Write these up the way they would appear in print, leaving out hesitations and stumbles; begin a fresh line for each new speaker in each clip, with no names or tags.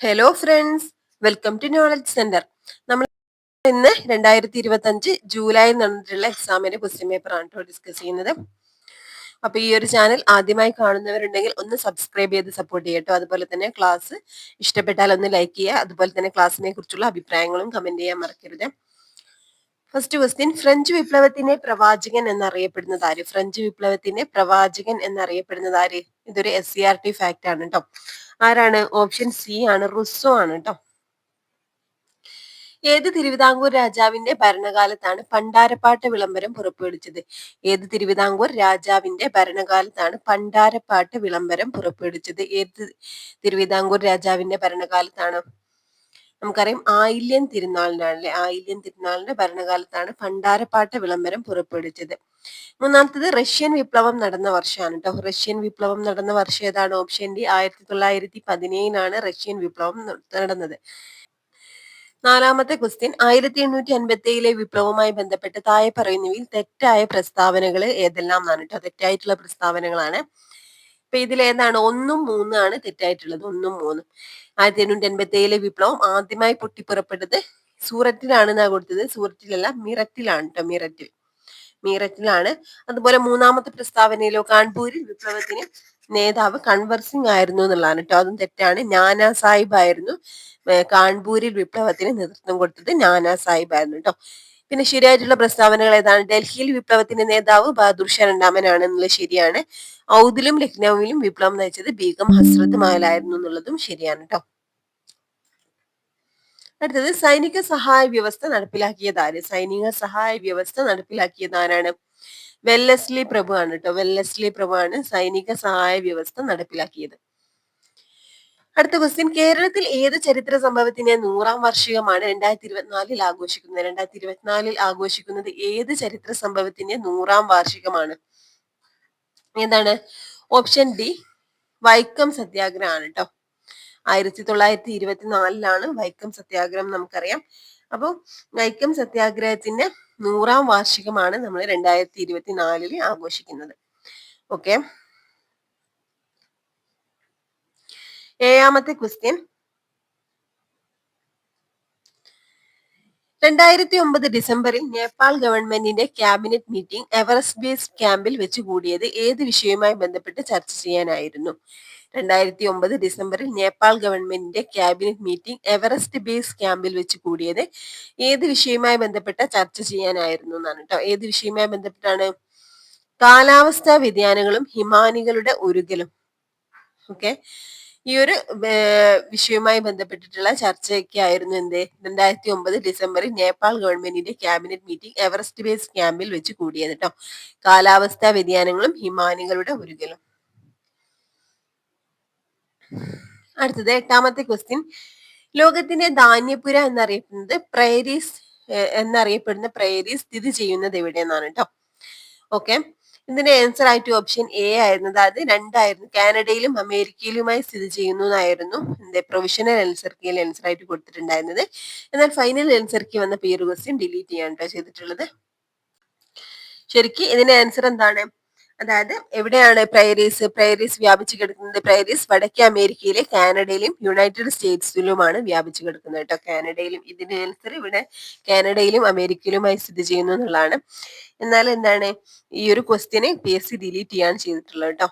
Hello friends, welcome to knowledge centre. നമ്മൾ ഇന്ന് 2025 July നടന്നിട്ടുള്ള എക്സാമിന്റെ ക്വസ്റ്റ്യൻ പേപ്പർ ആണ് കേട്ടോ ഡിസ്കസ് ചെയ്യുന്നത്. അപ്പൊ ഈ ഒരു ചാനൽ ആദ്യമായി കാണുന്നവരുണ്ടെങ്കിൽ ഒന്ന് സബ്സ്ക്രൈബ് ചെയ്ത് സപ്പോർട്ട് ചെയ്യട്ടോ. അതുപോലെ തന്നെ ക്ലാസ് ഇഷ്ടപ്പെട്ടാൽ ഒന്ന് ലൈക്ക് ചെയ്യുക. അതുപോലെ തന്നെ ക്ലാസ്സിനെ കുറിച്ചുള്ള അഭിപ്രായങ്ങളും കമന്റ് ചെയ്യാൻ മറക്കരുത്. ഫസ്റ്റ് ക്വസ്റ്റ്യൻ, ഫ്രഞ്ച് വിപ്ലവത്തിന്റെ പ്രവാചകൻ എന്നറിയപ്പെടുന്നത് ആര്? ഫ്രഞ്ച് വിപ്ലവത്തിന്റെ പ്രവാചകൻ എന്നറിയപ്പെടുന്നത് ആര്? ഇതൊരു SCERT ഫാക്ട് ആണ് കേട്ടോ. ആരാണ്? ഓപ്ഷൻ സി ആണ്, റുസോ ആണ് കേട്ടോ. ഏത് തിരുവിതാംകൂർ രാജാവിന്റെ ഭരണകാലത്താണ് പണ്ടാരപ്പാട്ട് വിളംബരം പുറപ്പെടുവിച്ചത്? ഏത് തിരുവിതാംകൂർ രാജാവിന്റെ ഭരണകാലത്താണ് പണ്ടാരപ്പാട്ട് വിളംബരം പുറപ്പെടുവിച്ചത്? ഏത് തിരുവിതാംകൂർ രാജാവിന്റെ ഭരണകാലത്താണ്? നമുക്കറിയാം ആയില്യം തിരുനാളിനാണല്ലേ. ആയില്യം തിരുനാളിന്റെ ഭരണകാലത്താണ് പണ്ടാരപ്പാട്ട് വിളംബരം പുറപ്പെടുവിച്ചത്. മൂന്നാമത്തത്, റഷ്യൻ വിപ്ലവം നടന്ന വർഷമാണ് കേട്ടോ. റഷ്യൻ വിപ്ലവം നടന്ന വർഷം ഏതാണ്? ഓപ്ഷൻ ഡി 1917 റഷ്യൻ വിപ്ലവം നടന്നത്. നാലാമത്തെ ക്വസ്റ്റ്യൻ, 1857 വിപ്ലവവുമായി ബന്ധപ്പെട്ട് താഴെ പറയുന്നവയിൽ തെറ്റായ പ്രസ്താവനകൾ ഏതെല്ലാം എന്നാണ് കേട്ടോ. തെറ്റായിട്ടുള്ള പ്രസ്താവനകളാണ്. അപ്പൊ ഇതിൽ ഏതാണ്? 1ഉം 3 ആണ് തെറ്റായിട്ടുള്ളത്. 1ഉം 3ഉം. 1857 വിപ്ലവം ആദ്യമായി പൊട്ടിപ്പുറപ്പെട്ടത് സൂററ്റിലാണ് എന്നാ കൊടുത്തത്. സൂററ്റിലല്ല, മീററ്റിലാണ് കേട്ടോ. മീററ്റിലാണ്. അതുപോലെ മൂന്നാമത്തെ പ്രസ്താവനയിലോ കാൺപൂരിൽ വിപ്ലവത്തിന് നേതാവ് കൺവർ സിംഗ് ആയിരുന്നു എന്നുള്ളതാണ് കേട്ടോ. അതും തെറ്റാണ്. നാനാ സാഹിബ് ആയിരുന്നു കാൺപൂരിൽ വിപ്ലവത്തിന് നേതൃത്വം കൊടുത്തത്. നാനാ സാഹിബ് ആയിരുന്നു കേട്ടോ. പിന്നെ ശരിയായിട്ടുള്ള പ്രസ്താവനകൾ ഏതാണ്? ഡൽഹിയിൽ വിപ്ലവത്തിന്റെ നേതാവ് ബഹാദൂർ ഷാ രണ്ടാമനാണ് എന്നുള്ളത് ശരിയാണ്. ഔദിലും ലക്നൌവിലും വിപ്ലവം നയിച്ചത് ബീഗം ഹസ്രത്ത് മഹലായിരുന്നു എന്നുള്ളതും ശരിയാണ് കേട്ടോ. അടുത്തത്, സൈനിക സഹായ വ്യവസ്ഥ നടപ്പിലാക്കിയത് ആര്? സൈനിക സഹായ വ്യവസ്ഥ നടപ്പിലാക്കിയത് ആരാണ്? വെല്ലസ്ലി പ്രഭു ആണ് കേട്ടോ. വെല്ലസ്ലി പ്രഭു ആണ് സൈനിക സഹായ വ്യവസ്ഥ നടപ്പിലാക്കിയത്. അടുത്ത ക്വസ്റ്റ്യൻ, കേരളത്തിൽ ഏത് ചരിത്ര സംഭവത്തിന്റെ 100ാം വാർഷികമാണ് 2024 ആഘോഷിക്കുന്നത്? 2024 ആഘോഷിക്കുന്നത് ഏത് ചരിത്ര സംഭവത്തിന്റെ 100ാം വാർഷികമാണ്? ഏതാണ്? ഓപ്ഷൻ ഡി വൈക്കം സത്യാഗ്രഹം ആണ് കേട്ടോ. 1924 വൈക്കം സത്യാഗ്രഹം നമുക്കറിയാം. അപ്പോൾ വൈക്കം സത്യാഗ്രഹത്തിന്റെ 100ാം വാർഷികമാണ് നമ്മൾ 2024 ആഘോഷിക്കുന്നത്. ഓക്കെ. ഏഴാമത്തെ ക്വസ്റ്റ്യൻ, 2009 ഡിസംബറിൽ നേപ്പാൾ ഗവൺമെന്റിന്റെ ക്യാബിനറ്റ് മീറ്റിംഗ് എവറസ്റ്റ് ബേസ് ക്യാമ്പിൽ വെച്ച് കൂടിയത് ഏത് വിഷയവുമായി ബന്ധപ്പെട്ട് ചർച്ച ചെയ്യാനായിരുന്നു? 2009 ഡിസംബറിൽ നേപ്പാൾ ഗവൺമെന്റിന്റെ ക്യാബിനറ്റ് മീറ്റിംഗ് എവറസ്റ്റ് ബേസ് ക്യാമ്പിൽ വെച്ച് കൂടിയത് ഏത് വിഷയവുമായി ബന്ധപ്പെട്ട ചർച്ച ചെയ്യാനായിരുന്നു എന്നാണ് കേട്ടോ. ഏത് വിഷയവുമായി ബന്ധപ്പെട്ടാണ്? കാലാവസ്ഥാ വ്യതിയാനങ്ങളും ഹിമാനികളുടെ ഉരുകലും. ഓക്കെ. ഈ ഒരു വിഷയവുമായി ബന്ധപ്പെട്ടിട്ടുള്ള ചർച്ചയ്ക്കായിരുന്നു എന്ത് 2009 ഡിസംബറിൽ നേപ്പാൾ ഗവൺമെന്റിന്റെ ക്യാബിനറ്റ് മീറ്റിംഗ് എവറസ്റ്റ് ബേസ് ക്യാമ്പിൽ വെച്ച് കൂടിയത് കേട്ടോ. കാലാവസ്ഥാ വ്യതിയാനങ്ങളും ഹിമാനികളുടെ ഉരുകലും. അടുത്തത് എട്ടാമത്തെ ക്വസ്റ്റ്യൻ, ലോകത്തിന്റെ ധാന്യപുര എന്നറിയപ്പെടുന്ന പ്രയരീസ് സ്ഥിതി ചെയ്യുന്നത് എവിടെയെന്നാണ് കേട്ടോ. ഓക്കെ. ഇതിന്റെ ആൻസർ ആയിട്ട് ഓപ്ഷൻ എ ആയിരുന്നു. അതായത് 2 ആയിരുന്നു. കാനഡയിലും അമേരിക്കയിലുമായി സ്ഥിതി ചെയ്യുന്നു എന്നായിരുന്നു പ്രൊവിഷണൽ ആൻസർ ആയിട്ട് കൊടുത്തിട്ടുണ്ടായിരുന്നത്. എന്നാൽ ഫൈനൽ ആൻസർക്ക് വന്ന പേര് ക്വസ്റ്റ്യൻ ഡിലീറ്റ് ചെയ്യാൻ കേട്ടോ ചെയ്തിട്ടുള്ളത്. ശരിക്കും ഇതിന്റെ ആൻസർ എന്താണ്? അതായത് എവിടെയാണ് പ്രയരീസ് വ്യാപിച്ചു കിടക്കുന്നത്? പ്രയരീസ് വടക്കേ അമേരിക്കയിലെ കാനഡയിലും യുണൈറ്റഡ് സ്റ്റേറ്റ്സിലുമാണ് വ്യാപിച്ചു കിടക്കുന്നത് കേട്ടോ. കാനഡയിലും. ഇതിന്റെ ആൻസർ ഇവിടെ കാനഡയിലും അമേരിക്കയിലുമായി സ്ഥിതി ചെയ്യുന്നു എന്നുള്ളതാണ്. എന്നാൽ എന്താണ്, ഈ ഒരു ക്വസ്റ്റ്യന് PSC ഡിലീറ്റ് ചെയ്യാണ് ചെയ്തിട്ടുള്ളത് കേട്ടോ.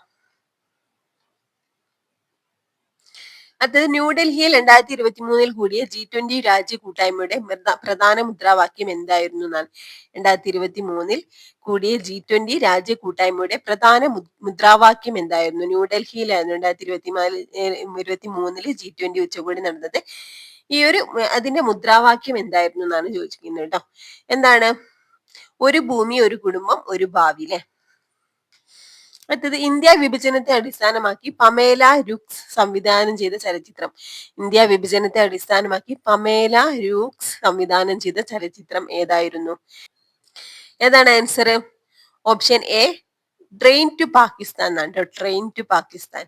അടുത്തത്, ന്യൂഡൽഹിയിൽ 2023 കൂടിയ G20 രാജ്യ കൂട്ടായ്മയുടെ പ്രധാന മുദ്രാവാക്യം എന്തായിരുന്നു എന്നാണ്. 2023 കൂടിയ G20 രാജ്യ കൂട്ടായ്മയുടെ പ്രധാന മുദ്രാവാക്യം എന്തായിരുന്നു? ന്യൂഡൽഹിയിലായിരുന്നു 2023 G20 ഉച്ചകോടി നടന്നത്. ഈ ഒരു അതിന്റെ മുദ്രാവാക്യം എന്തായിരുന്നു എന്നാണ് ചോദിക്കുന്നത് കേട്ടോ. എന്താണ്? ഒരു ഭൂമി, ഒരു കുടുംബം, ഒരു ഭാവി. അല്ലെ. അടുത്തത്, ഇന്ത്യ വിഭജനത്തെ അടിസ്ഥാനമാക്കി പമേല രൂക്സ് സംവിധാനം ചെയ്ത ചലച്ചിത്രം. ഇന്ത്യ വിഭജനത്തെ അടിസ്ഥാനമാക്കി പമേല രൂക്സ് സംവിധാനം ചെയ്ത ചലച്ചിത്രം ഏതായിരുന്നു? ഏതാണ് answer? Option A train to Pakistan എന്നാണ്. Train to Pakistan.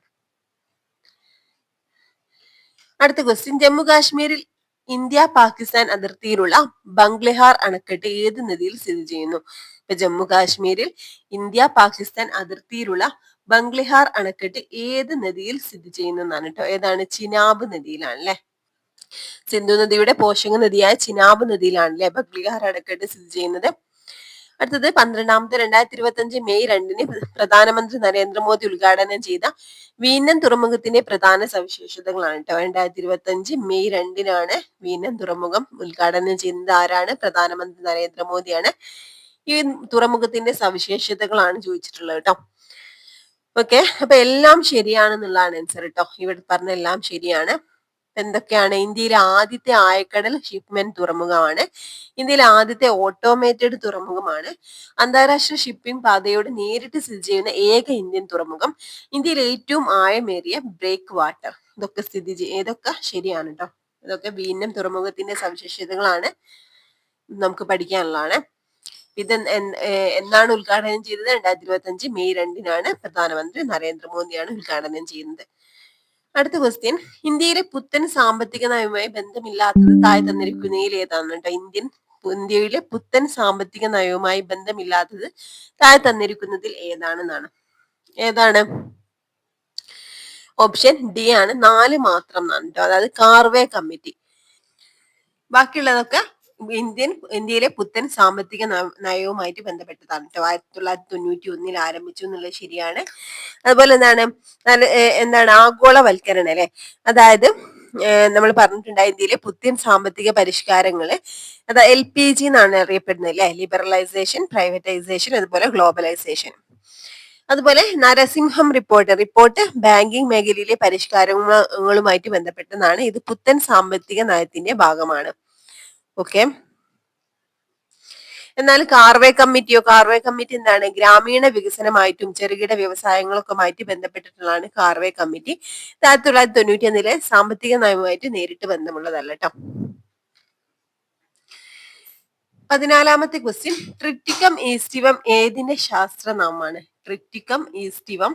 അടുത്ത ക്വസ്റ്റ്യൻ, ജമ്മു കാശ്മീരിൽ ഇന്ത്യ പാകിസ്ഥാൻ അതിർത്തിയിലുള്ള ബംഗ്ലഹാർ അണക്കെട്ട് ഏത് നദിയിൽ സ്ഥിതി ചെയ്യുന്നു? ഇപ്പൊ ജമ്മു കാശ്മീരിൽ ഇന്ത്യ പാകിസ്ഥാൻ അതിർത്തിയിലുള്ള ബംഗ്ലിഹാർ അണക്കെട്ട് ഏത് നദിയിൽ സ്ഥിതി ചെയ്യുന്നതാണ് കേട്ടോ? ഏതാണ്? ചിനാബ് നദിയിലാണ് അല്ലെ. സിന്ധു നദിയുടെ പോഷക നദിയായ ചിനാബ് നദിയിലാണ് അല്ലെ ബംഗ്ലിഹാർ അണക്കെട്ട് സ്ഥിതി ചെയ്യുന്നത്. അടുത്തത് 12ാമത്തെ 2025 മെയ് 2-ന് പ്രധാനമന്ത്രി നരേന്ദ്രമോദി ഉദ്ഘാടനം ചെയ്ത വീനം തുറമുഖത്തിന്റെ പ്രധാന സവിശേഷതകളാണ് കേട്ടോ. 2025 മെയ് 2-നാണ് വീനം തുറമുഖം ഉദ്ഘാടനം ചെയ്യുന്നത്. ആരാണ്? പ്രധാനമന്ത്രി നരേന്ദ്രമോദിയാണ്. ഈ തുറമുഖത്തിന്റെ സവിശേഷതകളാണ് ചോദിച്ചിട്ടുള്ളത് കേട്ടോ. ഓക്കെ, അപ്പൊ എല്ലാം ശരിയാണെന്നുള്ളതാണ് ആൻസർ കേട്ടോ. ഇവിടെ പറഞ്ഞ എല്ലാം ശരിയാണ്. എന്തൊക്കെയാണ്? ഇന്ത്യയിലെ ആദ്യത്തെ ആഴക്കടൽ ഷിപ്മെന്റ് തുറമുഖമാണ്. ഇന്ത്യയിലെ ആദ്യത്തെ ഓട്ടോമേറ്റഡ് തുറമുഖമാണ്. അന്താരാഷ്ട്ര ഷിപ്പിംഗ് പാതയോട് നേരിട്ട് സ്ഥിതി ചെയ്യുന്ന ഏക ഇന്ത്യൻ തുറമുഖം. ഇന്ത്യയിലെ ഏറ്റവും ആഴമേറിയ ബ്രേക്ക് വാട്ടർ. ഇതൊക്കെ ശരിയാണ് കേട്ടോ. ഇതൊക്കെ വീനം തുറമുഖത്തിന്റെ സവിശേഷതകളാണ്, നമുക്ക് പഠിക്കാനുള്ളതാണ്. ഇത് എന്നാണ് ഉദ്ഘാടനം ചെയ്തത്? 2025 മെയ് 2-നാണ്. പ്രധാനമന്ത്രി നരേന്ദ്രമോദിയാണ് ഉദ്ഘാടനം ചെയ്യുന്നത്. അടുത്ത ക്വസ്റ്റ്യൻ, ഇന്ത്യയിലെ പുത്തൻ സാമ്പത്തിക നയവുമായി ബന്ധമില്ലാത്തത് താഴെ തന്നിരിക്കുന്നതിൽ ഏതാണ് കേട്ടോ? ഇന്ത്യയിലെ പുത്തൻ സാമ്പത്തിക നയവുമായി ബന്ധമില്ലാത്തത് താഴെ തന്നിരിക്കുന്നതിൽ ഏതാണെന്നാണ്. ഏതാണ്? ഓപ്ഷൻ ഡി ആണ്, 4 മാത്രം എന്നാണ് കേട്ടോ. അതായത് കാർവേ കമ്മിറ്റി. ബാക്കിയുള്ളതൊക്കെ ഇന്ത്യയിലെ പുത്തൻ സാമ്പത്തിക നയവുമായിട്ട് ബന്ധപ്പെട്ടതാണ് കേട്ടോ. 1991 ആരംഭിച്ചു എന്നുള്ളത് ശരിയാണ്. അതുപോലെ എന്താണ് ആഗോളവൽക്കരണം അല്ലെ. അതായത് നമ്മൾ പറഞ്ഞിട്ടുണ്ടായി ഇന്ത്യയിലെ പുത്തൻ സാമ്പത്തിക പരിഷ്കാരങ്ങള്, അതായത് LPG എന്നാണ് അറിയപ്പെടുന്നത് അല്ലെ. ലിബറലൈസേഷൻ, പ്രൈവറ്റൈസേഷൻ, അതുപോലെ ഗ്ലോബലൈസേഷൻ. അതുപോലെ നരസിംഹം റിപ്പോർട്ട് ബാങ്കിങ് മേഖലയിലെ പരിഷ്കാരങ്ങളുമായിട്ട് ബന്ധപ്പെട്ടതാണ്. ഇത് പുത്തൻ സാമ്പത്തിക നയത്തിന്റെ ഭാഗമാണ്. ഓക്കെ, എന്നാൽ കാർവേ കമ്മിറ്റി എന്താണ്? ഗ്രാമീണ വികസനമായിട്ടും ചെറുകിട വ്യവസായങ്ങളൊക്കെ ബന്ധപ്പെട്ടിട്ടുള്ളതാണ് കാർവേ കമ്മിറ്റി. 1991 സാമ്പത്തിക നയവുമായിട്ട് നേരിട്ട് ബന്ധമുള്ളതല്ല കേട്ടോ. 14ാമത്തെ ക്വസ്റ്റ്യൻ, ട്രിറ്റിക്കം ഈസ്റ്റിവം ഏതിന്റെ ശാസ്ത്രനാമമാണ്? ട്രിറ്റിക്കം ഈസ്റ്റിവം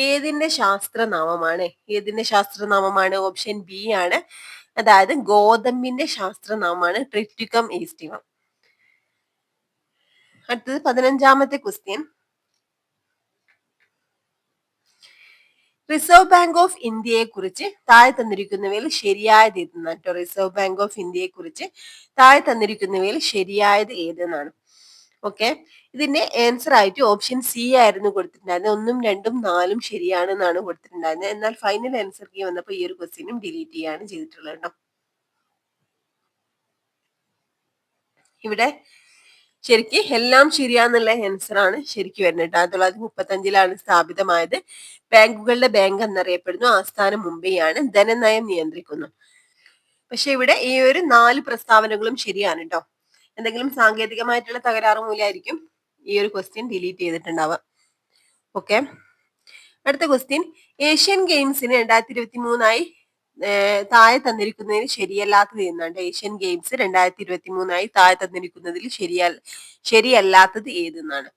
ഏതിന്റെ ശാസ്ത്രനാമമാണ്? ഏതിന്റെ ശാസ്ത്രനാമമാണ്? ഓപ്ഷൻ ബി ആണ്, അതായത് ഗോതമ്പിന്റെ ശാസ്ത്രനാമമാണ് ട്രിറ്റിക്കം ഈസ്റ്റിവം. അടുത്തത് 15ാമത്തെ ക്വസ്റ്റ്യൻ, റിസർവ് ബാങ്ക് ഓഫ് ഇന്ത്യയെ കുറിച്ച് താഴെ തന്നിരിക്കുന്നവയിൽ ശരിയായത് ഏതെന്നാണ് കേട്ടോ. റിസർവ് ബാങ്ക് ഓഫ് ഇന്ത്യയെ കുറിച്ച് താഴെ തന്നിരിക്കുന്നവയിൽ ശരിയായത് ഏതെന്നാണ്. ഓക്കെ, ഇതിന്റെ ആൻസർ ആയിട്ട് ഓപ്ഷൻ സി ആയിരുന്നു കൊടുത്തിട്ടുണ്ടായിരുന്നത്. 1, 2, 4 ശരിയാണെന്നാണ് കൊടുത്തിട്ടുണ്ടായിരുന്നത്. എന്നാൽ ഫൈനൽ ആൻസർ കീ വന്നപ്പോൾ ഈ ഒരു ക്വസ്റ്റ്യനും ഡിലീറ്റ് ചെയ്യാണ് ചെയ്തിട്ടുള്ളത് കേട്ടോ. ഇവിടെ ശരിക്ക് എല്ലാം ശരിയാന്നുള്ള ആൻസർ ആണ് ശരിക്കും വരുന്നത്. 1935 സ്ഥാപിതമായത്. ബാങ്കുകളുടെ ബാങ്ക് എന്നറിയപ്പെടുന്നു. ആസ്ഥാനം മുംബൈയാണ്. ധനനയം നിയന്ത്രിക്കുന്നു. പക്ഷെ ഇവിടെ ഈ ഒരു 4 പ്രസ്താവനകളും ശരിയാണ് കേട്ടോ. എന്തെങ്കിലും സാങ്കേതികമായിട്ടുള്ള തകരാറ് മൂലമായിരിക്കും ഈ ഒരു ക്വസ്റ്റ്യൻ ഡിലീറ്റ് ചെയ്തിട്ടുണ്ടാവുക. ഓക്കെ, അടുത്ത ക്വസ്റ്റ്യൻ, ഏഷ്യൻ ഗെയിംസിന് 2023 താഴെ തന്നിരിക്കുന്നതിൽ ശരിയല്ലാത്തത് എന്നാണ്. ഏഷ്യൻ ഗെയിംസ് 2023 താഴെ തന്നിരിക്കുന്നതിൽ ശരിയല്ലാത്തത് ഏതെന്നാണ്.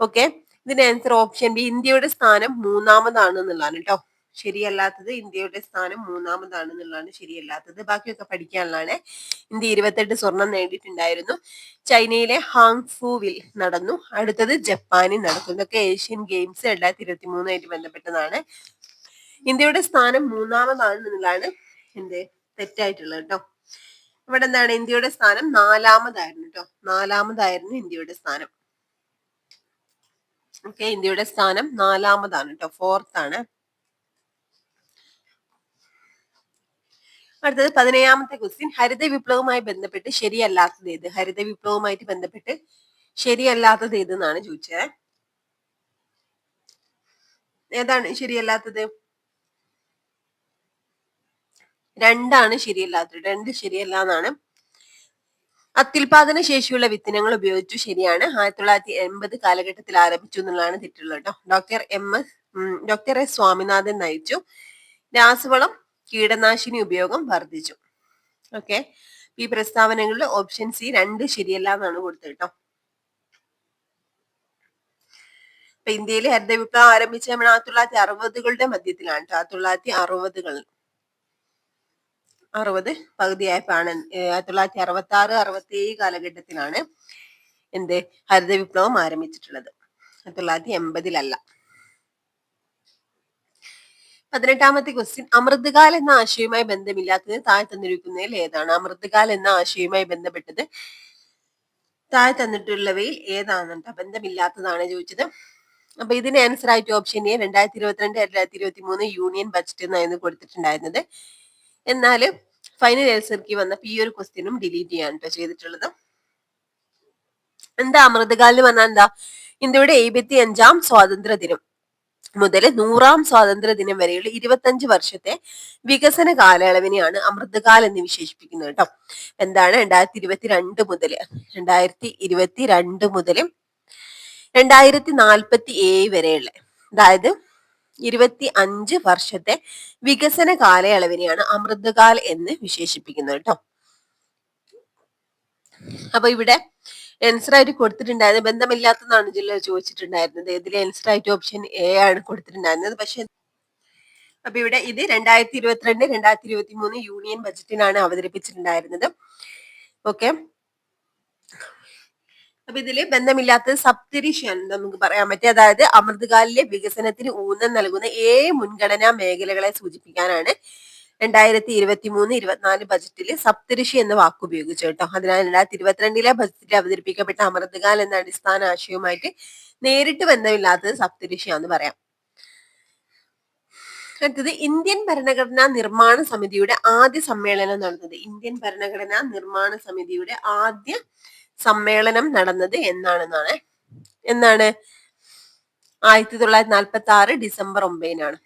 ഓക്കെ, ഇതിന്റെ ആൻസർ ഓപ്ഷൻ ബി, ഇന്ത്യയുടെ സ്ഥാനം 3-ാമതാണ് എന്നുള്ളതാണ് കേട്ടോ. ശരിയല്ലാത്തത് ഇന്ത്യയുടെ സ്ഥാനം 3-ാമതാണ് എന്നുള്ളതാണ് ശരിയല്ലാത്തത്. ബാക്കിയൊക്കെ പഠിക്കാനുള്ളതാണ്. ഇന്ത്യ 28 സ്വർണം നേടിയിട്ടുണ്ടായിരുന്നു. ചൈനയിലെ ഹാങ്ഫുവിൽ നടന്നു. അടുത്തത് ജപ്പാനിൽ നടക്കും. ഇതൊക്കെ ഏഷ്യൻ ഗെയിംസ് 2023 ബന്ധപ്പെട്ടതാണ്. ഇന്ത്യയുടെ സ്ഥാനം 3-ാമതാണ് എന്നുള്ളതാണ് തെറ്റായിട്ടുള്ളത് കേട്ടോ. ഇവിടെ എന്താണ്? ഇന്ത്യയുടെ സ്ഥാനം 4-ാമതായിരുന്നു കേട്ടോ. 4-ാമതായിരുന്നു ഇന്ത്യയുടെ സ്ഥാനം. ഓക്കെ, ഇന്ത്യയുടെ സ്ഥാനം 4-ാമതാണ് കേട്ടോ. 4th ആണ്. അടുത്തത് 17ാമത്തെ ക്വസ്റ്റ്യൻ, ഹരിത വിപ്ലവവുമായി ബന്ധപ്പെട്ട് ശരിയല്ലാത്തത് ഏത്? ഹരിത വിപ്ലവവുമായിട്ട് ബന്ധപ്പെട്ട് ശരിയല്ലാത്തത് ഏതെന്നാണ് ചോദിച്ചത്. ഏതാണ് ശരിയല്ലാത്തത്? 2 ശരിയല്ലാത്തത്. 2 ശരിയല്ല എന്നാണ്. അത്യുൽപാദന ശേഷിയുള്ള വിത്തിനങ്ങൾ ഉപയോഗിച്ചു, ശരിയാണ്. 1980 കാലഘട്ടത്തിൽ ആരംഭിച്ചു എന്നുള്ളതാണ് തെറ്റുള്ളത് കേട്ടോ. ഡോക്ടർ എസ് സ്വാമിനാഥൻ നയിച്ചു. രാസവളം കീടനാശിനി ഉപയോഗം വർദ്ധിച്ചു. ഓക്കെ, ഈ പ്രസ്താവനകളിൽ ഓപ്ഷൻ സി 2 ശരിയല്ല എന്നാണ് കൊടുത്തത് കേട്ടോ. ഇപ്പൊ ഇന്ത്യയിൽ ഹരിത വിപ്ലവം ആരംഭിച്ച 1960-കളുടെ മധ്യത്തിലാണ്. 1960 പകുതിയായപ്പോഴാണ് 1966, 67 കാലഘട്ടത്തിലാണ് ഹരിത വിപ്ലവം ആരംഭിച്ചിട്ടുള്ളത്. 1980-ലല്ല. 18ാമത്തെ ക്വസ്റ്റ്യൻ, അമൃതകാൽ എന്ന ആശയവുമായി ബന്ധമില്ലാത്തത് താഴെ തന്നിരിക്കുന്നതിൽ ഏതാണ്? അമൃതകാൽ എന്ന ആശയവുമായി ബന്ധപ്പെട്ടത് താഴെ തന്നിട്ടുള്ളവയിൽ ഏതാണെന്നുണ്ട് ബന്ധമില്ലാത്തതാണ് ചോദിച്ചത്. അപ്പൊ ഇതിന് ആൻസർ ആയിട്ട് ഓപ്ഷൻ എ 2022-2023 യൂണിയൻ ബഡ്ജറ്റ് എന്നായിരുന്നു കൊടുത്തിട്ടുണ്ടായിരുന്നത്. എന്നാൽ ഫൈനൽ ആൻസർക്ക് വന്നപ്പോ ഈ ഒരു ക്വസ്റ്റ്യനും ഡിലീറ്റ് ചെയ്യാൻ കേട്ടോ ചെയ്തിട്ടുള്ളത്. എന്താ അമൃതകാൽ എന്ന് പറഞ്ഞാൽ എന്താ? ഇന്ത്യയുടെ 75ാം സ്വാതന്ത്ര്യ ദിനം മുതൽ 100ാം സ്വാതന്ത്ര്യ ദിനം വരെയുള്ള 25 വർഷത്തെ വികസന കാലയളവിനെയാണ് അമൃതകാൽ എന്ന് വിശേഷിപ്പിക്കുന്നത് കേട്ടോ. എന്താണ് 2022 മുതൽ 2047 വരെയുള്ള, അതായത് 25 വർഷത്തെ വികസന കാലയളവിനെയാണ് അമൃതകാൽ എന്ന് വിശേഷിപ്പിക്കുന്നത് കേട്ടോ. അപ്പൊ ഇവിടെ ആൻസർ ആയിട്ട് കൊടുത്തിട്ടുണ്ടായിരുന്നത് ബന്ധമില്ലാത്തതാണ് ജില്ല ചോദിച്ചിട്ടുണ്ടായിരുന്നത്. ഇതിൽ ആൻസർ ആയിട്ട് ഓപ്ഷൻ എ ആണ് കൊടുത്തിട്ടുണ്ടായിരുന്നത്. പക്ഷെ അപ്പൊ ഇവിടെ ഇത് 2022-2023 യൂണിയൻ ബജറ്റിനാണ് അവതരിപ്പിച്ചിട്ടുണ്ടായിരുന്നത്. ഓക്കെ, അപ്പൊ ഇതില് ബന്ധമില്ലാത്തത് സപ്തരിഷിയാണ് നമുക്ക് പറയാൻ പറ്റും. അതായത് അമൃതകാലിലെ വികസനത്തിന് ഊന്നൽ നൽകുന്ന 7 മുൻഗണനാ മേഖലകളെ സൂചിപ്പിക്കാനാണ് 2023-24 ബജറ്റിൽ സപ്തരിഷി എന്ന വാക്ക് ഉപയോഗിച്ചു കേട്ടോ. അതിനാൽ 2022 ബജറ്റിൽ അവതരിപ്പിക്കപ്പെട്ട അമൃതകാൽ എന്ന അടിസ്ഥാന ആശയവുമായിട്ട് നേരിട്ട് ബന്ധമില്ലാത്തത് സപ്തരിഷിയാന്ന് പറയാം. അടുത്തത്, ഇന്ത്യൻ ഭരണഘടനാ നിർമ്മാണ സമിതിയുടെ ആദ്യ സമ്മേളനം നടന്നത്. ഇന്ത്യൻ ഭരണഘടനാ നിർമ്മാണ സമിതിയുടെ ആദ്യ സമ്മേളനം നടന്നത് എന്നാണ് 1946 ഡിസംബർ 9-നാണ്.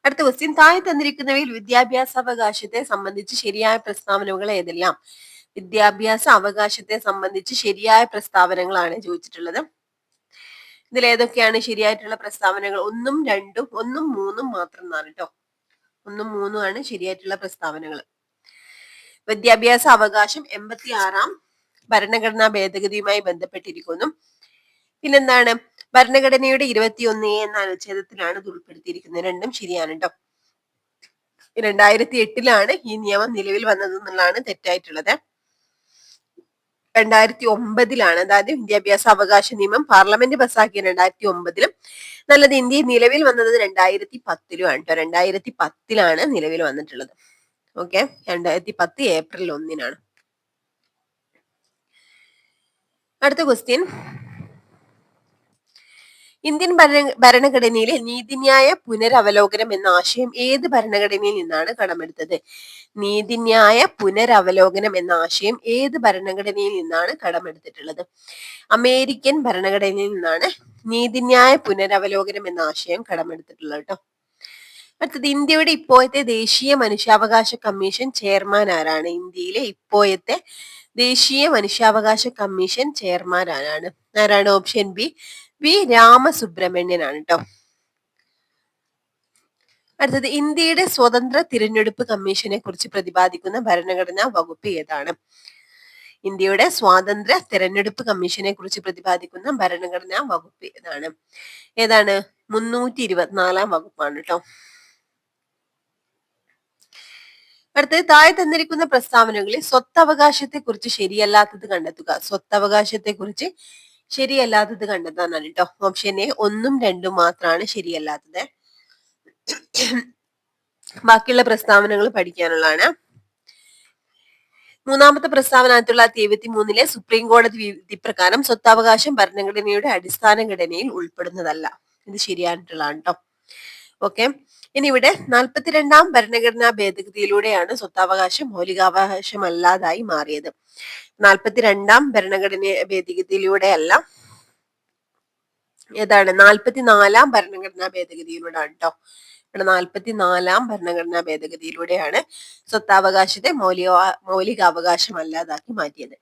അടുത്ത ക്വസ്റ്റ്യൻ, താഴെ തന്നിരിക്കുന്നവയിൽ വിദ്യാഭ്യാസ അവകാശത്തെ സംബന്ധിച്ച് ശരിയായ പ്രസ്താവനകൾ ഏതെല്ലാം? വിദ്യാഭ്യാസ അവകാശത്തെ സംബന്ധിച്ച് ശരിയായ പ്രസ്താവനകളാണ് ചോദിച്ചിട്ടുള്ളത്. ഇതിൽ ഏതൊക്കെയാണ് ശരിയായിട്ടുള്ള പ്രസ്താവനകൾ? 1ഉം 2ഉം 1ഉം 3ഉം മാത്രം എന്നാണ് കേട്ടോ. 1ഉം 3ഉം ആണ് ശരിയായിട്ടുള്ള പ്രസ്താവനകൾ. വിദ്യാഭ്യാസ അവകാശം 86ാം ഭരണഘടനാ ഭേദഗതിയുമായി ബന്ധപ്പെട്ടിരിക്കുന്നു. പിന്നെന്താണ്? ഭരണഘടനയുടെ 21A എന്ന അനുച്ഛേദത്തിലാണ് ഇത് ഉൾപ്പെടുത്തിയിരിക്കുന്നത്. രണ്ടും ശരിയാണ് കേട്ടോ. 2008-ലാണ് ഈ നിയമം നിലവിൽ വന്നത് എന്നുള്ളതാണ് തെറ്റായിട്ടുള്ളത്. 2009-ലാണ്, അതായത് വിദ്യാഭ്യാസ അവകാശ നിയമം പാർലമെന്റ് പാസാക്കിയ 2009-ലും നല്ലത് ഇന്ത്യയിൽ നിലവിൽ വന്നത് 2010-ലുമാണ് കേട്ടോ. 2010-ലാണ് നിലവിൽ വന്നിട്ടുള്ളത്. ഓക്കെ, 2010 ഏപ്രിൽ 1-നാണ്. അടുത്ത ക്വസ്റ്റ്യൻ, ഇന്ത്യൻ ഭരണഘടനയിലെ നീതിന്യായ പുനരവലോകനം എന്ന ആശയം ഏത് ഭരണഘടനയിൽ നിന്നാണ് കടമെടുത്തത്? നീതിന്യായ പുനരവലോകനം എന്ന ആശയം ഏത് ഭരണഘടനയിൽ നിന്നാണ് കടമെടുത്തിട്ടുള്ളത്? അമേരിക്കൻ ഭരണഘടനയിൽ നിന്നാണ് നീതിന്യായ പുനരവലോകനം എന്ന ആശയം കടമെടുത്തിട്ടുള്ളത് കേട്ടോ. അടുത്തത്, ഇന്ത്യയുടെ ഇപ്പോഴത്തെ ദേശീയ മനുഷ്യാവകാശ കമ്മീഷൻ ചെയർമാൻ ആരാണ്? ഇന്ത്യയിലെ ഇപ്പോഴത്തെ ദേശീയ മനുഷ്യാവകാശ കമ്മീഷൻ ചെയർമാൻ ആരാണ്? ഓപ്ഷൻ ബി രാമസുബ്രഹ്മണ്യനാണ് കേട്ടോ. അടുത്തത്, ഇന്ത്യയുടെ സ്വതന്ത്ര തിരഞ്ഞെടുപ്പ് കമ്മീഷനെ കുറിച്ച് പ്രതിപാദിക്കുന്ന ഭരണഘടനാ വകുപ്പ് ഏതാണ്? ഇന്ത്യയുടെ സ്വാതന്ത്ര്യ തിരഞ്ഞെടുപ്പ് കമ്മീഷനെ കുറിച്ച് പ്രതിപാദിക്കുന്ന ഭരണഘടനാ വകുപ്പ് ഏതാണ്? 324-ാം വകുപ്പാണ് കേട്ടോ. അടുത്തത്, താഴെ തന്നിരിക്കുന്ന പ്രസ്താവനകളിൽ സ്വത്തവകാശത്തെ കുറിച്ച് ശരിയല്ലാത്തത് കണ്ടെത്തുക. സ്വത്തവകാശത്തെ കുറിച്ച് ശരിയല്ലാത്തത് കണ്ടെത്താനാണ് കേട്ടോ. ഓപ്ഷൻ എ 1ഉം 2ഉം മാത്രമാണ് ശരിയല്ലാത്തത്. ബാക്കിയുള്ള പ്രസ്താവനകൾ പഠിക്കാനുള്ളതാണ്. 3ാമത്തെ പ്രസ്താവന 1973-ലെ സുപ്രീം കോടതി വിധി പ്രകാരം സ്വത്തവകാശം ഭരണഘടനയുടെ അടിസ്ഥാന ഘടനയിൽ ഉൾപ്പെടുന്നതല്ല. ഇത് ശരിയായിട്ടുള്ളതാണ് കേട്ടോ. ഓക്കെ, ഇനി ഇവിടെ 42ാം ഭരണഘടനാ ഭേദഗതിയിലൂടെയാണ് സ്വത്തവകാശം മൗലികാവകാശമല്ലാതായി മാറിയത്. 42ാം ഭരണഘടന ഭേദഗതിയിലൂടെയല്ല, ഏതാണ്? 44ാം ഭരണഘടനാ ഭേദഗതിയിലൂടെയാണ് കേട്ടോ. ഇവിടെ 44ാം ഭരണഘടനാ ഭേദഗതിയിലൂടെയാണ് സ്വത്തവകാശത്തെ മൗലികാവകാശമല്ലാതാക്കി മാറ്റിയത്.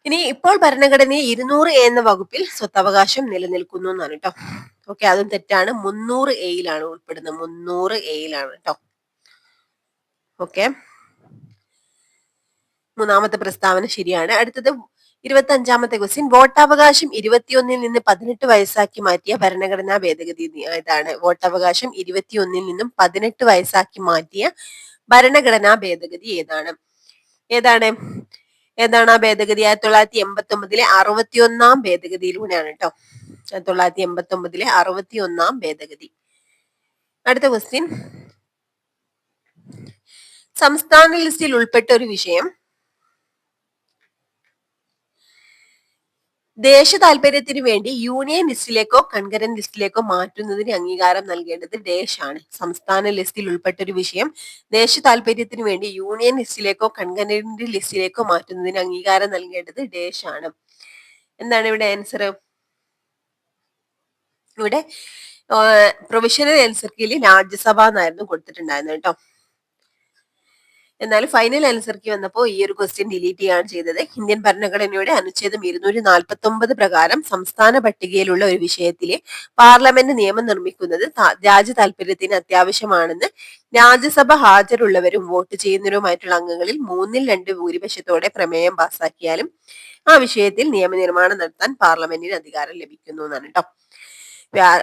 ഇനി ഇപ്പോൾ ഭരണഘടനയെ 200A എന്ന വകുപ്പിൽ സ്വത്തവകാശം നിലനിൽക്കുന്നു എന്നാണ് കേട്ടോ. ഓക്കെ, അതും തെറ്റാണ്. 300A-യിലാണ് ഉൾപ്പെടുന്നത്. 300A-യിലാണ് കേട്ടോ. ഓക്കെ, 3ാമത്തെ പ്രസ്താവന ശരിയാണ്. അടുത്തത് 25ാമത്തെ ക്വസ്റ്റ്യൻ, വോട്ടവകാശം 21-ൽ നിന്ന് 18 വയസ്സാക്കി മാറ്റിയ ഭരണഘടനാ ഭേദഗതി ഏതാണ്? വോട്ടവകാശം 21-ൽ നിന്നും 18 വയസ്സാക്കി മാറ്റിയ ഭരണഘടനാ ഭേദഗതി ഏതാണ്? ആ ഭേദഗതി? 1989-ലെ 61ാം ഭേദഗതിയിലൂടെയാണ് കേട്ടോ. 1989 61 ഭേദഗതി. അടുത്ത ക്വസ്റ്റ്യൻ, സംസ്ഥാന ലിസ്റ്റിൽ ഉൾപ്പെട്ട ഒരു വിഷയം ദേശ താല്പര്യത്തിന് വേണ്ടി യൂണിയൻ ലിസ്റ്റിലേക്കോ കൺകറന്റ് ലിസ്റ്റിലേക്കോ മാറ്റുന്നതിന് അംഗീകാരം നൽകേണ്ടത് ഡേഷാണ്. സംസ്ഥാന ലിസ്റ്റിൽ ഉൾപ്പെട്ട ഒരു വിഷയം ദേശ താല്പര്യത്തിന് വേണ്ടി യൂണിയൻ ലിസ്റ്റിലേക്കോ കൺകറന്റ് ലിസ്റ്റിലേക്കോ മാറ്റുന്നതിന് അംഗീകാരം നൽകേണ്ടത് ഡേഷാണ്. എന്താണ് ഇവിടെ ആൻസർ? ഇവിടെ പ്രൊവിഷണൽ ആൻസർ കീഴിൽ രാജ്യസഭ എന്നായിരുന്നു കൊടുത്തിട്ടുണ്ടായിരുന്നത് കേട്ടോ. എന്നാൽ ഫൈനൽ ആൻസർ കീ വന്നപ്പോൾ ഈ ഒരു ക്വസ്റ്റ്യൻ ഡിലീറ്റ് ചെയ്യാണ് ചെയ്തത്. ഇന്ത്യൻ ഭരണഘടനയുടെ അനുച്ഛേദം 249 പ്രകാരം സംസ്ഥാന പട്ടികയിലുള്ള ഒരു വിഷയത്തിലെ പാർലമെന്റ് നിയമം നിർമ്മിക്കുന്നത് രാജ്യ താല്പര്യത്തിന് അത്യാവശ്യമാണെന്ന് രാജ്യസഭ ഹാജരുള്ളവരും വോട്ട് ചെയ്യുന്നവരുമായിട്ടുള്ള അംഗങ്ങളിൽ 2/3 ഭൂരിപക്ഷത്തോടെ പ്രമേയം പാസാക്കിയാലും ആ വിഷയത്തിൽ നിയമനിർമ്മാണം നടത്താൻ പാർലമെന്റിന് അധികാരം ലഭിക്കുന്നു എന്നാണ് കേട്ടോ.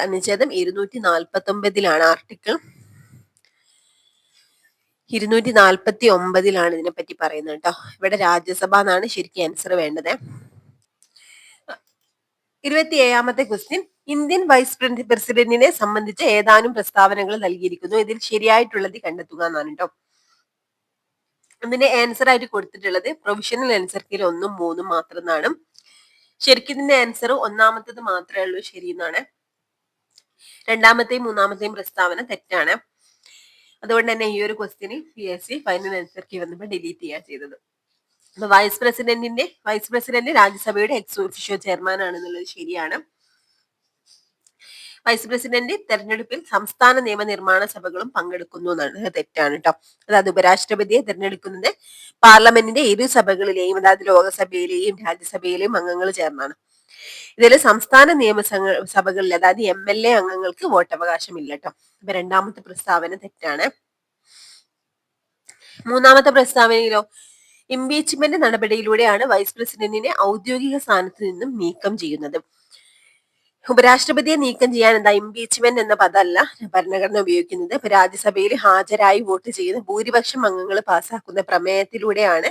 അനുച്ഛേദം 249 ആർട്ടിക്കിൾ 249 ഇതിനെപ്പറ്റി പറയുന്നത് കേട്ടോ. ഇവിടെ രാജ്യസഭ എന്നാണ് ശരിക്കും ആൻസർ വേണ്ടത്. 27ാമത്തെ ക്വസ്റ്റ്യൻ, ഇന്ത്യൻ വൈസ് പ്രസിഡന്റിനെ സംബന്ധിച്ച് ഏതാനും പ്രസ്താവനകൾ നൽകിയിരിക്കുന്നു. ഇതിൽ ശരിയായിട്ടുള്ളത് കണ്ടെത്തുക എന്നാണ് കേട്ടോ. ഇതിന്റെ ആൻസർ ആയിട്ട് കൊടുത്തിട്ടുള്ളത് പ്രൊവിഷണൽ ആൻസർ കീഴിൽ 1ഉം 3ഉം മാത്രം എന്നാണ്. ശരിക്കും ഇതിന്റെ ആൻസർ ഒന്നാമത്തത് മാത്രമേ ഉള്ളൂ ശരി എന്നാണ്. രണ്ടാമത്തെയും മൂന്നാമത്തെയും പ്രസ്താവന തെറ്റാണ്. അതുകൊണ്ട് തന്നെ ഈ ഒരു ക്വസ്റ്റ്യന് PSC ഫൈനൽ ആൻസർ കീ വന്നപ്പോൾ ഡിലീറ്റ് ചെയ്യാ ചെയ്തത്. അപ്പൊ വൈസ് പ്രസിഡന്റ് രാജ്യസഭയുടെ എക്സ് ഓഫീഷ്യോ ചെയർമാൻ ആണെന്നുള്ളത് ശരിയാണ്. വൈസ് പ്രസിഡന്റ് തെരഞ്ഞെടുപ്പിൽ സംസ്ഥാന നിയമനിർമ്മാണ സഭകളും പങ്കെടുക്കുന്നു എന്നാണ് തെറ്റാണ് കേട്ടോ. അതായത് ഉപരാഷ്ട്രപതിയെ തെരഞ്ഞെടുക്കുന്നത് പാർലമെന്റിന്റെ ഇരു സഭകളിലെയും, അതായത് ലോകസഭയിലെയും രാജ്യസഭയിലെയും അംഗങ്ങൾ ചേർന്നാണ്. ഇതിൽ സംസ്ഥാന നിയമസഭകളിൽ, അതായത് MLA അംഗങ്ങൾക്ക് വോട്ടവകാശം ഇല്ല കേട്ടോ. അപ്പൊ രണ്ടാമത്തെ പ്രസ്താവന തെറ്റാണ്. മൂന്നാമത്തെ പ്രസ്താവനയിലോ, ഇംപീച്ച്മെന്റ് നടപടിയിലൂടെയാണ് വൈസ് പ്രസിഡന്റിനെ ഔദ്യോഗിക സ്ഥാനത്ത് നിന്നും നീക്കം ചെയ്യുന്നത്. ഉപരാഷ്ട്രപതിയെ നീക്കം ചെയ്യാൻ എന്താ ഇംപീച്ച്മെന്റ് എന്ന പദമല്ല ഭരണഘടന ഉപയോഗിക്കുന്നത്. ഇപ്പൊ രാജ്യസഭയിൽ ഹാജരായി വോട്ട് ചെയ്യുന്ന ഭൂരിപക്ഷം അംഗങ്ങൾ പാസ്സാക്കുന്ന പ്രമേയത്തിലൂടെയാണ്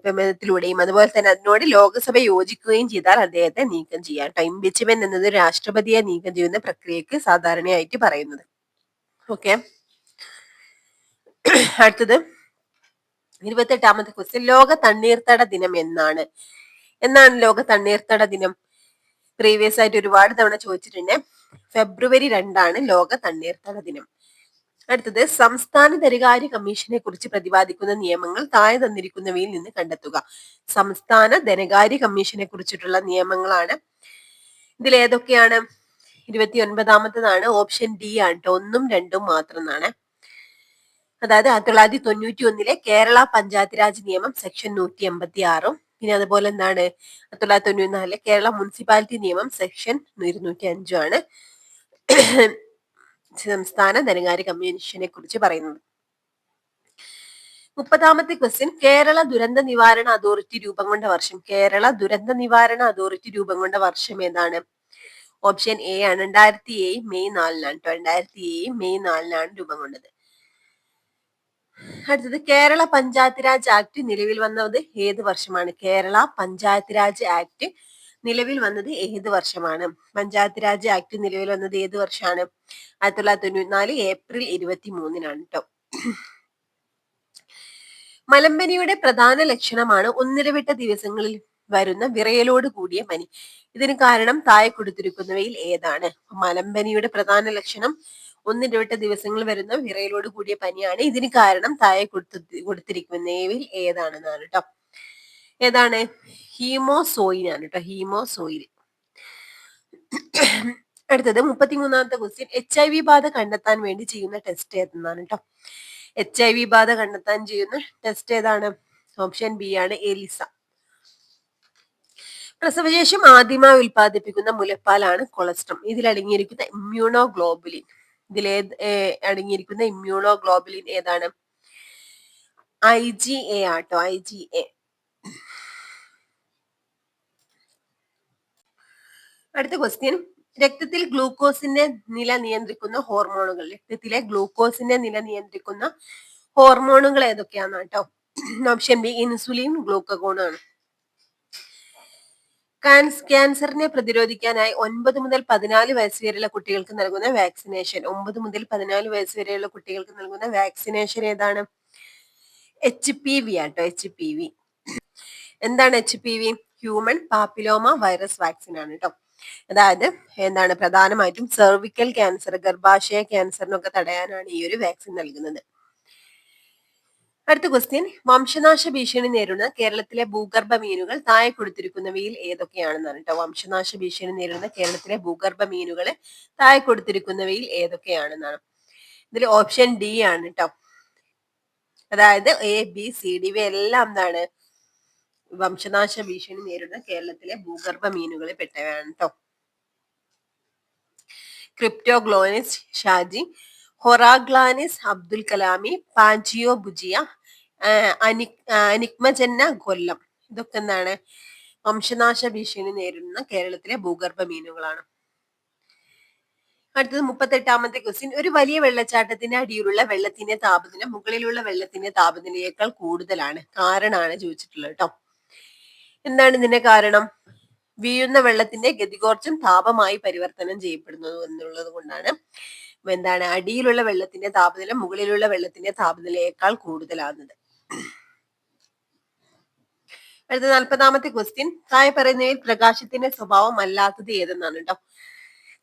പ്രമേയത്തിലൂടെയും അതുപോലെ തന്നെ അതിനോട് ലോകസഭ യോജിക്കുകയും ചെയ്താൽ അദ്ദേഹത്തെ നീക്കം ചെയ്യാം. ഇംപീച്ച്മെന്റ് എന്നത് രാഷ്ട്രപതിയെ നീക്കം ചെയ്യുന്ന പ്രക്രിയക്ക് സാധാരണയായിട്ട് പറയുന്നത്. ഓക്കെ, അടുത്തത് 28ാമത്തെ ക്വസ്റ്റ്യൻ, ലോക തണ്ണീർത്തട ദിനം എന്നാണ്? ലോക തണ്ണീർത്തട ദിനം? പ്രീവിയസ് ആയിട്ട് ഒരുപാട് തവണ ചോദിച്ചിട്ടുണ്ട്. ഫെബ്രുവരി 2 ലോക തണ്ണീർത്തട ദിനം. അടുത്തത്, സംസ്ഥാന ധനകാര്യ കമ്മീഷനെ കുറിച്ച് പ്രതിപാദിക്കുന്ന നിയമങ്ങൾ താഴെ തന്നിരിക്കുന്നവയിൽ നിന്ന് കണ്ടെത്തുക. സംസ്ഥാന ധനകാര്യ കമ്മീഷനെ കുറിച്ചിട്ടുള്ള നിയമങ്ങളാണ്. ഇതിൽ ഏതൊക്കെയാണ്? 29ാമത്തേതാണ് ഓപ്ഷൻ ഡി ആണ് കേട്ടോ. 1ഉം 2ഉം മാത്രം എന്നാണ്. അതായത് 1991 കേരള പഞ്ചായത്ത് രാജ് നിയമം സെക്ഷൻ 186, പിന്നെ അതുപോലെ എന്താണ് 1994 കേരള മുനിസിപ്പാലിറ്റി നിയമം സെക്ഷൻ 205 ആണ് സംസ്ഥാന ധനകാര്യ കമ്മീഷനെ കുറിച്ച് പറയുന്നത്. 30ാമത്തെ ക്വസ്റ്റ്യൻ, കേരള ദുരന്ത നിവാരണ അതോറിറ്റി രൂപം കൊണ്ട വർഷം? കേരള ദുരന്ത നിവാരണ അതോറിറ്റി രൂപം കൊണ്ട വർഷം ഏതാണ്? ഓപ്ഷൻ എ ആണ് 2007 മെയ് 4 2007 മെയ് 4 രൂപം കൊണ്ടത്. അടുത്തത്, കേരള പഞ്ചായത്ത് രാജ് ആക്ട് നിലവിൽ വന്നത് ഏത് വർഷമാണ്? കേരള പഞ്ചായത്ത് രാജ് ആക്ട് നിലവിൽ വന്നത് ഏത് വർഷമാണ്? പഞ്ചായത്ത് രാജ് ആക്ട് നിലവിൽ വന്നത് ഏത് വർഷമാണ്? 1994 ഏപ്രിൽ 23 കേട്ടോ. മലമ്പനിയുടെ പ്രധാന ലക്ഷണമാണ് ഒന്നിടവിട്ട ദിവസങ്ങളിൽ വരുന്ന വിറയലോട് കൂടിയ പനി. ഇതിന് കാരണം താഴെ കൊടുത്തിരിക്കുന്നവയിൽ ഏതാണ്? മലമ്പനിയുടെ പ്രധാന ലക്ഷണം ഒന്നിടവിട്ട ദിവസങ്ങളിൽ വരുന്ന വിറയലോട് കൂടിയ പനിയാണ്. ഇതിന് കാരണം താഴെ കൊടുത്തിരിക്കുന്നവയിൽ ഏതാണെന്നാണ് കേട്ടോ. ഏതാണ്? ഹീമോസോയിൻ ആണ് കേട്ടോ. ഹീമോസോയിൻ. അടുത്തത് 33ാമത്തെ ക്വസ്റ്റ്യൻ, HIV ബാധ കണ്ടെത്താൻ വേണ്ടി ചെയ്യുന്ന ടെസ്റ്റ് ഏതെന്നാണ് കേട്ടോ. HIV ബാധ കണ്ടെത്താൻ ചെയ്യുന്ന ടെസ്റ്റ് ഏതാണ്? ഓപ്ഷൻ ബി ആണ് എലിസ. പ്രസവശേഷം ആദ്യമായി ഉൽപ്പാദിപ്പിക്കുന്ന മുലപ്പാലാണ് കൊളസ്ട്രം. ഇതിൽ അടങ്ങിയിരിക്കുന്ന ഇമ്മ്യൂണോഗ്ലോബുലിൻ അടങ്ങിയിരിക്കുന്ന ഇമ്മ്യൂണോഗ്ലോബുലിൻ ഏതാണ്? IgA ആട്ടോ. IgA. അടുത്ത ക്വസ്റ്റ്യൻ, രക്തത്തിൽ ഗ്ലൂക്കോസിന്റെ നില നിയന്ത്രിക്കുന്ന ഹോർമോണുകൾ. രക്തത്തിലെ ഗ്ലൂക്കോസിന്റെ നില നിയന്ത്രിക്കുന്ന ഹോർമോണുകൾ ഏതൊക്കെയാന്ന് കേട്ടോ. ഓപ്ഷൻ ബി ഇൻസുലിൻ, ഗ്ലൂക്കഗോൺ ആണ്. ക്യാൻസറിനെ പ്രതിരോധിക്കാനായി 9 മുതൽ 14 വയസ്സ് വരെയുള്ള കുട്ടികൾക്ക് നൽകുന്ന വാക്സിനേഷൻ 9 മുതൽ 14 വയസ്സ് വരെയുള്ള കുട്ടികൾക്ക് നൽകുന്ന വാക്സിനേഷൻ ഏതാണ്? HPV ആട്ടോ, HPV. എന്താണ് HPV? Human papilloma virus vaccine ആണ് കേട്ടോ. അതായത് എന്താണ് പ്രധാനമായിട്ടും സെർവിക്കൽ ക്യാൻസർ, ഗർഭാശയ ക്യാൻസറിനൊക്കെ തടയാനാണ് ഈ ഒരു വാക്സിൻ നൽകുന്നത്. അടുത്ത ക്വസ്റ്റ്യൻ, വംശനാശ ഭീഷണി നേരിടുന്ന കേരളത്തിലെ ഭൂഗർഭ മീനുകൾ താഴെ കൊടുത്തിരിക്കുന്നവയിൽ ഏതൊക്കെയാണെന്നാണ് കേട്ടോ. വംശനാശ ഭീഷണി നേരിടുന്ന കേരളത്തിലെ ഭൂഗർഭ മീനുകൾ താഴെ കൊടുത്തിരിക്കുന്നവയിൽ ഏതൊക്കെയാണെന്നാണ്. ഇതിൽ ഓപ്ഷൻ ഡി ആണ് കേട്ടോ. അതായത് ABCD ഇവയെല്ലാം എന്താണ് വംശനാശ ഭീഷണി നേരിടുന്ന കേരളത്തിലെ ഭൂഗർഭ മീനുകളിൽ പെട്ടവയാണ് കേട്ടോ. ക്രിപ്റ്റോഗ്ലോനിസ് ഷാജി, ഹൊറാഗ്ലാനിസ് അബ്ദുൽ കലാമി, പാഞ്ചിയോ ബുജിയ, അനിക്മജന്ന കൊല്ലം. ഇതൊക്കെ എന്താണ് വംശനാശ ഭീഷണി നേരിടുന്ന കേരളത്തിലെ ഭൂഗർഭ മീനുകളാണ്. അടുത്തത് 38ാമത്തെ ക്വസ്റ്റ്യൻ, ഒരു വലിയ വെള്ളച്ചാട്ടത്തിന്റെ അടിയിലുള്ള വെള്ളത്തിന്റെ താപനില മുകളിലുള്ള വെള്ളത്തിന്റെ താപനിലയേക്കാൾ കൂടുതലാണ്. കാരണമാണ് ചോദിച്ചിട്ടുള്ളത് കേട്ടോ. എന്താണ് ഇതിന്റെ കാരണം? വീഴുന്ന വെള്ളത്തിന്റെ ഗതികോർജം താപമായി പരിവർത്തനം ചെയ്യപ്പെടുന്നു എന്നുള്ളത് കൊണ്ടാണ് എന്താണ് അടിയിലുള്ള വെള്ളത്തിന്റെ താപനില മുകളിലുള്ള വെള്ളത്തിന്റെ താപനിലയേക്കാൾ കൂടുതലാകുന്നത്. അടുത്ത 40ാമത്തെ ക്വസ്റ്റ്യൻ, താഴെ പറയുന്നതിൽ പ്രകാശത്തിന്റെ സ്വഭാവം അല്ലാത്തത് ഏതെന്നാണ് കേട്ടോ.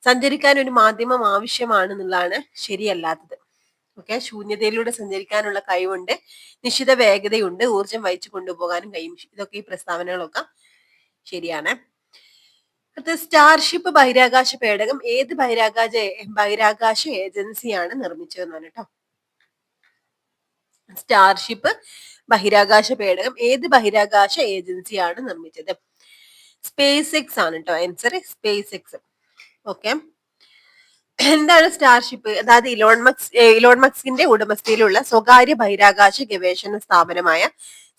സഞ്ചരിക്കാൻ ഒരു മാധ്യമം ആവശ്യമാണെന്നുള്ളതാണ് ശരിയല്ലാത്തത്. ഓക്കെ, ശൂന്യതയിലൂടെ സഞ്ചരിക്കാനുള്ള കഴിവുണ്ട്, നിശ്ചിത വേഗതയുണ്ട്, ഊർജം വഹിച്ചു കൊണ്ടുപോകാനും കഴിയും. ഇതൊക്കെ ഈ പ്രസ്താവനകളൊക്കെ ശരിയാണ്. അടുത്ത സ്റ്റാർഷിപ്പ് ബഹിരാകാശ പേടകം ഏത് ബഹിരാകാശ ഏജൻസിയാണ് നിർമ്മിച്ചതെന്നാണ് കേട്ടോ. സ്റ്റാർഷിപ്പ് ബഹിരാകാശ പേടകം ഏത് ബഹിരാകാശ ഏജൻസിയാണ് നിർമ്മിച്ചത്? സ്പേസ് എക്സ് ആണ് കേട്ടോ ആൻസർ, സ്പേസ് എക്സ്. ഓക്കെ, എന്താണ് സ്റ്റാർഷിപ്പ്? അതായത് ഇലോൺ മസ്കിന്റെ ഉടമസ്ഥയിലുള്ള സ്വകാര്യ ബഹിരാകാശ ഗവേഷണ സ്ഥാപനമായ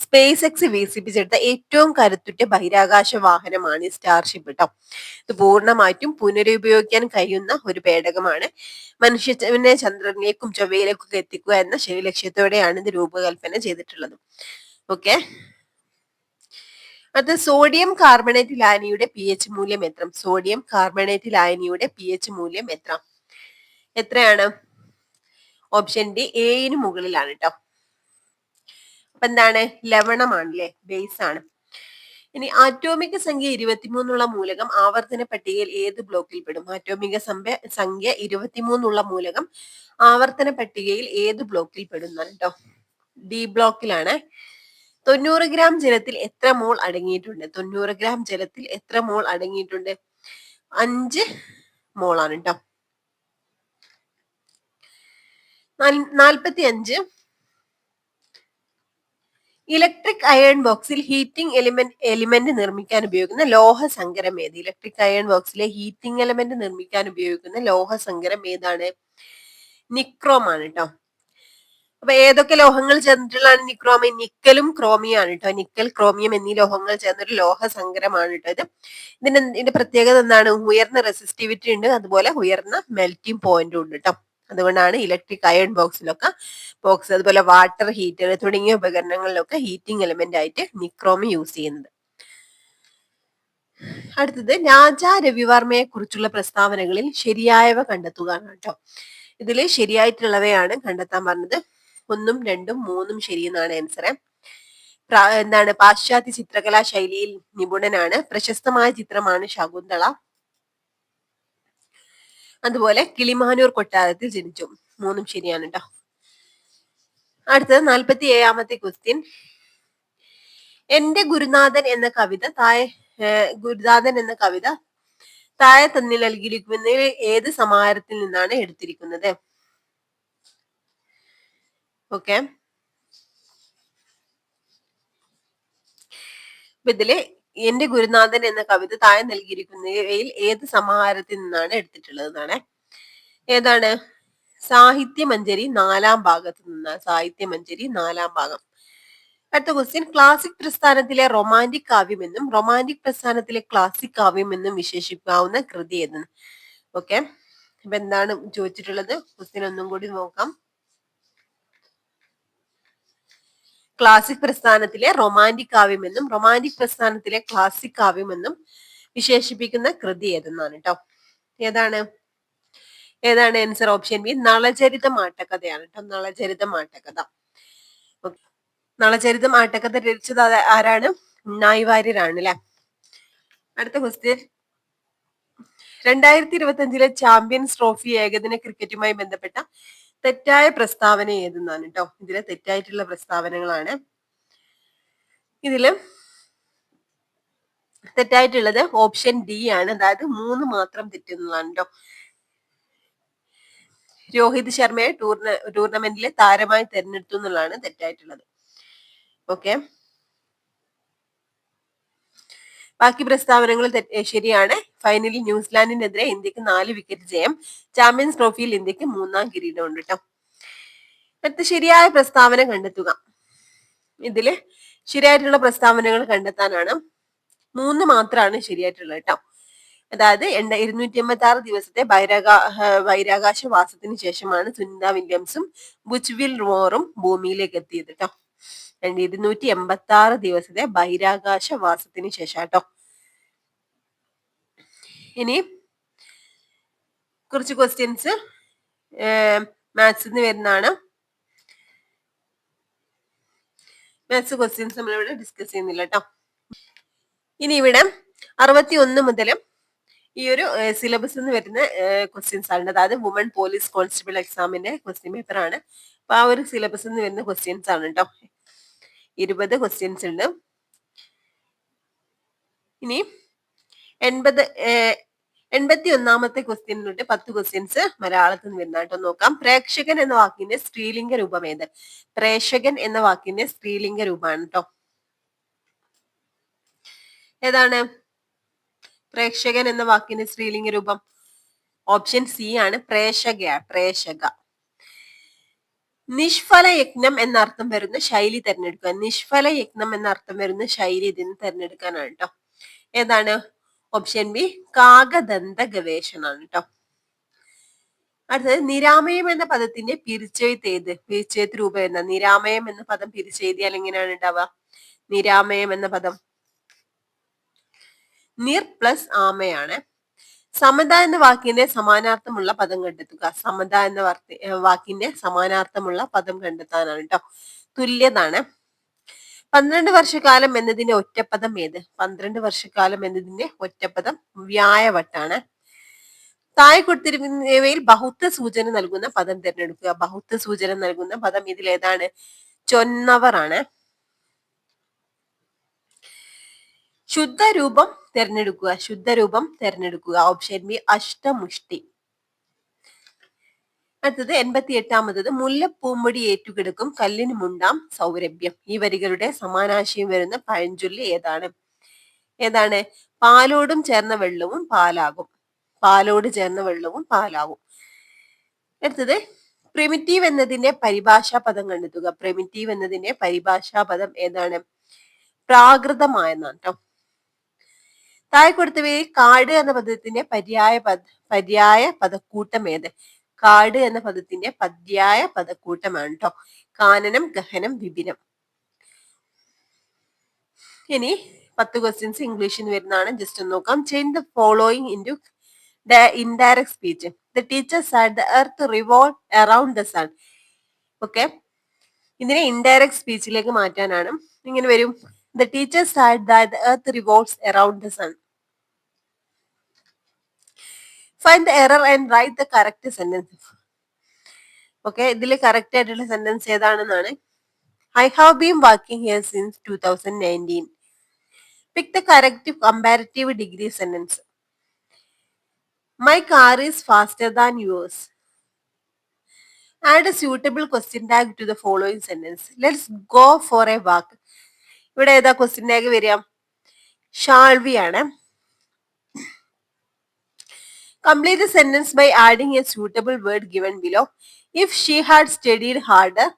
സ്പേസ് എക്സ് വികസിപ്പിച്ചെടുത്ത ഏറ്റവും കരുത്തുറ്റ ബഹിരാകാശ വാഹനമാണ് സ്റ്റാർഷിപ്പ് കേട്ടോ. ഇത് പൂർണ്ണമായിട്ടും പുനരുപയോഗിക്കാൻ കഴിയുന്ന ഒരു പേടകമാണ്. മനുഷ്യനെ ചന്ദ്രനിലേക്കും ചൊവ്വയിലേക്കും എത്തിക്കുക എന്ന ലക്ഷ്യത്തോടെയാണ് ഇത് രൂപകൽപ്പന ചെയ്തിട്ടുള്ളത്. ഓക്കെ, അത് സോഡിയം കാർബണേറ്റ് ലായനിയുടെ pH മൂല്യം എത്ര? സോഡിയം കാർബണേറ്റ് ലായനിയുടെ pH മൂല്യം എത്രയാണ്? ഓപ്ഷൻ ഡി എന് മുകളിലാണ് കേട്ടോ. അപ്പൊ എന്താണ്? ലവണമാണല്ലേ, ബേസ് ആണ്. ഇനി ആറ്റോമിക സംഖ്യ 23 മൂലകം ആവർത്തന പട്ടികയിൽ ഏത് ബ്ലോക്കിൽ പെടും? ആറ്റോമിക സംഖ്യ 23 മൂലകം ആവർത്തന പട്ടികയിൽ ഏത് ബ്ലോക്കിൽ പെടുന്നതാണ് കേട്ടോ. ഡി ബ്ലോക്കിലാണ്. 90 ഗ്രാം ജലത്തിൽ എത്ര മോൾ അടങ്ങിയിട്ടുണ്ട്? 90 ഗ്രാം ജലത്തിൽ എത്ര മോൾ അടങ്ങിയിട്ടുണ്ട്? 5 മോളാണ് കേട്ടോ. 45 ഇലക്ട്രിക് അയൺ ബോക്സിൽ ഹീറ്റിംഗ് എലിമെന്റ് നിർമ്മിക്കാൻ ഉപയോഗിക്കുന്ന ലോഹ സങ്കരം ഏത്? ഇലക്ട്രിക് അയൺ ബോക്സിലെ ഹീറ്റിംഗ് എലിമെന്റ് നിർമ്മിക്കാൻ ഉപയോഗിക്കുന്ന ലോഹ സങ്കരം ഏതാണ്? നിക്രോം ആണ് കേട്ടോ. അപ്പൊ ഏതൊക്കെ ലോഹങ്ങൾ ചേർന്നിട്ടുള്ളതാണ് നിക്രോം? നിക്കലും ക്രോമിയം ആണ് കേട്ടോ. നിക്കൽ, ക്രോമിയം എന്നീ ലോഹങ്ങൾ ചേർന്നൊരു ലോഹ സങ്കരമാണ് കേട്ടോ ഇത്. ഇതിന്റെ പ്രത്യേകത എന്താണ്? ഉയർന്ന റെസിസ്റ്റിവിറ്റി ഉണ്ട്, അതുപോലെ ഉയർന്ന മെൽറ്റിംഗ് പോയിന്റും ഉണ്ട് കേട്ടോ. അതുകൊണ്ടാണ് ഇലക്ട്രിക് അയൺ ബോക്സ് അതുപോലെ വാട്ടർ ഹീറ്റർ തുടങ്ങിയ ഉപകരണങ്ങളിലൊക്കെ ഹീറ്റിംഗ് എലിമെന്റ് ആയിട്ട് നിക്രോം യൂസ് ചെയ്യുന്നത്. അടുത്തത്, രാജാ രവിവർമ്മയെ കുറിച്ചുള്ള പ്രസ്താവനകളിൽ ശരിയായവ കണ്ടെത്തുക കേട്ടോ. ഇതിൽ ശരിയായിട്ടുള്ളവയാണ് കണ്ടെത്താൻ പറഞ്ഞത്. 1, 2, 3 ശരിയെന്നാണ് ആൻസർ. എന്താണ്? പാശ്ചാത്യ ചിത്രകലാ ശൈലിയിൽ നിപുണനാണ്. പ്രശസ്തമായ ചിത്രമാണ് ശകുന്തള. അതുപോലെ കിളിമാനൂർ കൊട്ടാരത്തിൽ ജനിച്ചു. 3 ശരിയാണ് കേട്ടോ. അടുത്തത് 47ാമത്തെ ക്വസ്റ്റ്യൻ, എന്റെ ഗുരുനാഥൻ എന്ന കവിത താഴെ തന്നിൽ നൽകിയിരിക്കുന്ന ഏത് സമാഹാരത്തിൽ നിന്നാണ് എടുത്തിരിക്കുന്നത്? ഓക്കെ, ഇതില് എന്റെ ഗുരുനാഥൻ എന്ന കവിത താഴെ നൽകിയിരിക്കുന്നവയിൽ ഏത് സമാഹാരത്തിൽ നിന്നാണ് എടുത്തിട്ടുള്ളത്? ഏതാണ്? സാഹിത്യമഞ്ജരി 4ാം ഭാഗത്ത് നിന്നാണ്. സാഹിത്യമഞ്ജരി 4ാം ഭാഗം. അടുത്ത ക്വസ്റ്റ്യൻ, ക്ലാസിക് പ്രസ്ഥാനത്തിലെ റൊമാന്റിക് കാവ്യമെന്നും റൊമാന്റിക് പ്രസ്ഥാനത്തിലെ ക്ലാസിക് കാവ്യമെന്നും വിശേഷിക്കാവുന്ന കൃതി ഏതെന്ന്? ഓക്കെ, അപ്പൊ എന്താണ് ചോദിച്ചിട്ടുള്ളത്? ക്വസ്റ്റ്യൻ ഒന്നും കൂടി നോക്കാം. ക്ലാസിക് പ്രസ്ഥാനത്തിലെ റൊമാന്റിക് കാവ്യമെന്നും റൊമാന്റിക് പ്രസ്ഥാനത്തിലെ ക്ലാസിക് കാവ്യമെന്നും വിശേഷിപ്പിക്കുന്ന കൃതി ഏതെന്നാണ് കേട്ടോ. ഏതാണ് ഏതാണ് ആൻസർ? ഓപ്ഷൻ ബി നളചരിതം ആട്ടക്കഥയാണ് കേട്ടോ. നളചരിതം ആട്ടക്കഥ. നളചരിതം ആട്ടക്കഥ രചിച്ചത് ആരാണ്? ഉണ്ണായി വാര്യരാണ് അല്ലെ. അടുത്ത ക്വസ്റ്റ്യൻ, 2025 ചാമ്പ്യൻസ് ട്രോഫി ഏകദിന ക്രിക്കറ്റുമായി ബന്ധപ്പെട്ട തെറ്റായ പ്രസ്താവന ഏതെന്നാണ് കേട്ടോ. ഇതിലെ തെറ്റായിട്ടുള്ള പ്രസ്താവനകളാണ്. ഇതില് തെറ്റായിട്ടുള്ളത് ഓപ്ഷൻ ഡി ആണ്, അതായത് 3 മാത്രം തെറ്റുന്നതാണ് കേട്ടോ. രോഹിത് ശർമ്മയെ ടൂർണമെന്റിലെ താരമായി തെരഞ്ഞെടുത്തു എന്നുള്ളതാണ് തെറ്റായിട്ടുള്ളത്. ഓക്കെ, ബാക്കി പ്രസ്താവനകൾ ശരിയാണ്. ഫൈനലിൽ ന്യൂസിലാൻഡിനെതിരെ ഇന്ത്യക്ക് 4 വിക്കറ്റ് ജയം. ചാമ്പ്യൻസ് ട്രോഫിയിൽ ഇന്ത്യക്ക് 3ാം കിരീടം ഉണ്ട് കേട്ടോ. അടുത്ത ശരിയായ പ്രസ്താവന കണ്ടെത്തുക. ഇതില് ശരിയായിട്ടുള്ള പ്രസ്താവനകൾ കണ്ടെത്താനാണ്. 3 മാത്രമാണ് ശരിയായിട്ടുള്ളത് കേട്ടോ. അതായത് 286 ദിവസത്തെ ബഹിരാകാശ വാസത്തിന് ശേഷമാണ് സുനിത വില്യംസും ബുച്ച് മോറും ഭൂമിയിലേക്ക് എത്തിയത് കേട്ടോ. 286 ദിവസത്തെ ബഹിരാകാശ വാസത്തിന് ശേഷം കേട്ടോ. ഇനി കുറച്ച് ക്വസ്റ്റ്യൻസ് മാത്സിന്ന് വരുന്നതാണ്. മാത്സ് ക്വസ്റ്റ്യൻസ് നമ്മളിവിടെ ഡിസ്കസ് ചെയ്യുന്നില്ല കേട്ടോ. ഇനി ഇവിടെ 61 മുതൽ ഈ ഒരു സിലബസ് എന്ന് വരുന്ന ക്വസ്റ്റ്യൻസ് ആണ്. അതായത് വുമൺ പോലീസ് കോൺസ്റ്റബിൾ എക്സാമിന്റെ ക്വസ്റ്റ്യൻ പേപ്പർ ആണ്. അപ്പൊ ആ ഒരു സിലബസ് എന്ന് വരുന്ന ക്വസ്റ്റ്യൻസ് ആണ് കേട്ടോ. 20 ക്വസ്റ്റ്യൻസ് ഉണ്ട്. ഇനി 81ാമത്തെ ക്വസ്റ്റ്യനിലോട്ട് 10 ക്വസ്റ്റ്യൻസ് മലയാളത്തിൽ നിന്ന് വരുന്ന കേട്ടോ. നോക്കാം. പ്രേക്ഷകൻ എന്ന വാക്കിന്റെ സ്ത്രീലിംഗ രൂപം ഏത്? പ്രേക്ഷകൻ എന്ന വാക്കിന്റെ സ്ത്രീലിംഗ രൂപമാണ് കേട്ടോ. ഏതാണ് പ്രേക്ഷകൻ എന്ന വാക്കിന്റെ സ്ത്രീലിംഗ രൂപം? ഓപ്ഷൻ സി ആണ്, പ്രേക്ഷക. നിഷ്ഫല യജ്ഞം എന്നർത്ഥം വരുന്ന ശൈലി തിരഞ്ഞെടുക്കുക. നിഷ്ഫല യജ്ഞം എന്നർത്ഥം വരുന്ന ശൈലി ഇതിന് തിരഞ്ഞെടുക്കാനാണ് കേട്ടോ. ഏതാണ്? ഓപ്ഷൻ ബി കാകദന്ത ഗവേഷണാണ് കേട്ടോ. അടുത്തത്, നിരാമയം എന്ന പദത്തിന്റെ പിരിച്ചെഴുത്ത് ഏത്? പിരിച്ചെഴുത്ത് രൂപം എന്താ? നിരാമയം എന്ന പദം പിരിച്ചെഴുതിയാൽ എങ്ങനെയാണ് ഉണ്ടാവുക? നിരാമയം എന്ന പദം നിർ പ്ലസ് ആമയാണ്. സമത എന്ന വാക്കിന്റെ സമാനാർത്ഥമുള്ള പദം കണ്ടെത്തുക. സമത എന്ന വാക്കിന്റെ സമാനാർത്ഥമുള്ള പദം കണ്ടെത്താനാണ് കേട്ടോ. തുല്യതാണ്. 12 വർഷക്കാലം എന്നതിന്റെ ഒറ്റപ്പദം ഏത്? 12 വർഷക്കാലം എന്നതിന്റെ ഒറ്റപ്പദം വ്യായവട്ടാണ്. താഴെ കൊടുത്തിരിക്കുന്നവയിൽ ബഹുത്വ സൂചന നൽകുന്ന പദം തിരഞ്ഞെടുക്കുക. ബഹുത്വ സൂചന നൽകുന്ന പദം ഇതിൽ ഏതാണ്? ചൊന്നവർ ആണ്. ശുദ്ധരൂപം തിരഞ്ഞെടുക്കുക. ഓപ്ഷൻ ബി അഷ്ടമുഷ്ടി. അടുത്തത് 88ാമത്, മുല്ലപ്പൂമ്പൊടി ഏറ്റുകിടക്കും കല്ലിന് മുണ്ടാം സൗരഭ്യം. ഈ വരികളുടെ സമാനാശയം വരുന്ന പഴഞ്ചൊല്ല് ഏതാണ്? പാലോടും ചേർന്ന വെള്ളവും പാലാകും. പാലോട് ചേർന്ന വെള്ളവും പാലാകും. അടുത്തത്, പ്രിമിറ്റീവ് എന്നതിന്റെ പരിഭാഷാ പദം കണ്ടെത്തുക. പ്രിമിറ്റീവ് എന്നതിന്റെ പരിഭാഷാ പദം ഏതാണ്? പ്രാകൃതമായെന്നാണ് കേട്ടോ. താഴെ കൊടുത്തവയിൽ കാട് എന്ന പദത്തിന്റെ പര്യായ പദക്കൂട്ടം ഏത്? കാട് എന്ന പദത്തിന്റെ പര്യായ പദക്കൂട്ടമാണ് കേട്ടോ. കാനനം, ഗഹനം, വിപിനം. ഇനി 10 ക്വസ്റ്റ്യൻസ് ഇംഗ്ലീഷിൽ വരുന്നതാണ്. ജസ്റ്റ് ഒന്ന് നോക്കാം. Change the following into indirect speech. The teacher said the earth revolve around the sun. Okay, ഇതിനെ ഇൻഡയറക്ട് സ്പീച്ചിലേക്ക് മാറ്റാനാണ്. ഇങ്ങനെ വരും. The teacher said that the earth revolves around the sun. Find the error and write the correct sentence. Okay, ഇതിൽ correct ആയിട്ടുള്ള sentence ഏതാണെന്നാണ്. I have been working here since 2019. Pick the correct comparative degree sentence. My car is faster than yours. Add a suitable question tag to the following sentence. Let's go for a walk. ഇവിടെ ഏതാ question tag വരിക? ഷാൾവി ആണ്. Complete the sentence by adding a suitable word given below. If she had studied harder,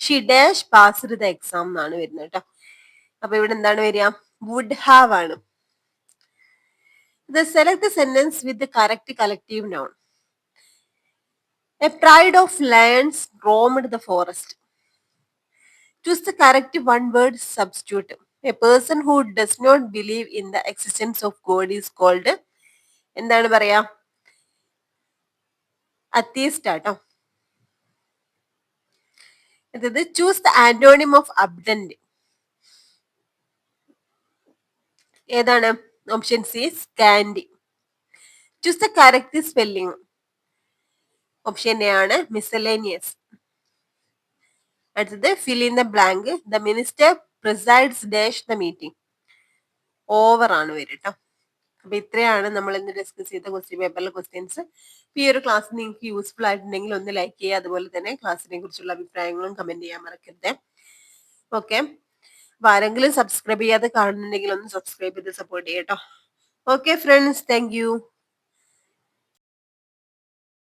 she dash passed the exam എന്നാണ് വരുന്നത് കേട്ടോ. അപ്പൊ ഇവിടെ എന്താണ് വരിക? would have ആണ്. Select the sentence with the correct collective noun. A pride of lions roamed the forest. Choose the correct one word substitute. A person who does not believe in the existence of God is called, എന്താണ് പറയാ, atheist ആട്ടോ. അതായത് choose the antonym of abundant. ഏതാണ്? Option C scanty. Choose the correct spelling. Option A ആണ് miscellaneous. അടുത്തത് fill in the blank. The minister presides dash the meeting. Over ആണ് വരും കേട്ടോ. അപ്പൊ ഇത്രയാണ് നമ്മൾ ഇന്ന് ഡിസ്കസ് ചെയ്ത ക്വസ്റ്റ്യൻ പേപ്പറിലെ ക്വസ്റ്റ്യൻസ്. ഈ ഒരു ക്ലാസ് നിങ്ങൾക്ക് യൂസ്ഫുൾ ആയിട്ടുണ്ടെങ്കിൽ ഒന്ന് ലൈക്ക് ചെയ്യുക. അതുപോലെ തന്നെ ക്ലാസ്സിനെ കുറിച്ചുള്ള അഭിപ്രായങ്ങളും കമന്റ് ചെയ്യാൻ മറക്കരുത്. ഓക്കെ, അപ്പൊ ആരെങ്കിലും സബ്സ്ക്രൈബ് ചെയ്യാതെ കാണുന്നുണ്ടെങ്കിൽ ഒന്ന് സബ്സ്ക്രൈബ് ചെയ്ത് സപ്പോർട്ട് ചെയ്യട്ടോ. Okay friends, thank U.